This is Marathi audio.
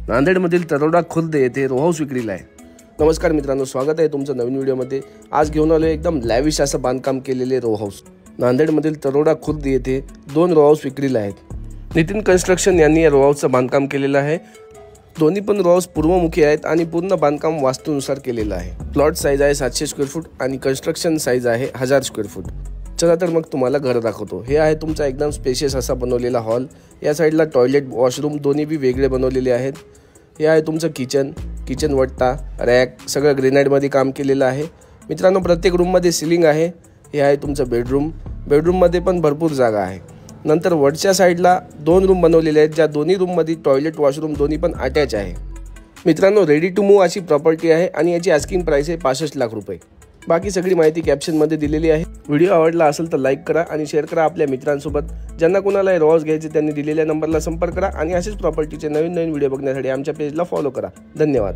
नांदेडमधील तरोडा खुर्द येथे रो हाऊस विक्रीला आहे। नमस्कार मित्रांनो, स्वागत आहे तुमचं नवीन व्हिडिओमध्ये। आज घेऊन आलो एकदम लॅविश असं बांधकाम केलेले रो हाऊस। नांदेडमधील तरोडा खुर्द येथे 2 रो हाऊस विक्रीला आहेत। नितीन कन्स्ट्रक्शन यांनी या रो हाऊसचं बांधकाम केलेलं आहे। दोन्ही पण रो हाऊस पूर्वमुखी आहेत आणि पूर्ण बांधकाम वास्तूनुसार केलेलं आहे। प्लॉट साईज आहे 700 स्क्वेअर फूट आणि कन्स्ट्रक्शन साईज आहे 1000 स्क्वेअर फूट। चला तर मग तुम्हाला घर दाखवतो। हे आहे तुमचा एकदम स्पेशियस असा बनवलेला हॉल। या साईडला टॉयलेट वॉशरूम दोन्ही बी वेगळे बनवलेले आहेत। हे आहे तुमचं किचन वट्टा रॅक सगळं ग्रेनाइटमध्ये काम केलेलं आहे। मित्रांनो, प्रत्येक रूममध्ये सीलिंग आहे। हे आहे तुमचं बेडरूममध्ये पण भरपूर जागा आहे। नंतर वरच्या साईडला 2 रूम बनवलेले आहेत, ज्या दोन्ही रूममध्ये टॉयलेट वॉशरूम दोन्ही पण अटॅच आहे। मित्रांनो, रेडी टू मूव्ह अशी प्रॉपर्टी आहे आणि याची आस्किंग प्राइस आहे 65 लाख रुपये। बाकी सगळी माहिती कॅप्शनमध्ये दिलेली आहे। व्हिडिओ आवडला असेल तर लाईक करा आणि शेअर करा आपल्या मित्रांसोबत। ज्यांना कोणाला रो हाऊस घ्यायचे त्यांनी दिलेल्या नंबरला संपर्क करा आणि असेच प्रॉपर्टीचे नवीन व्हिडिओ बघण्यासाठी आमच्या पेजला फॉलो करा। धन्यवाद।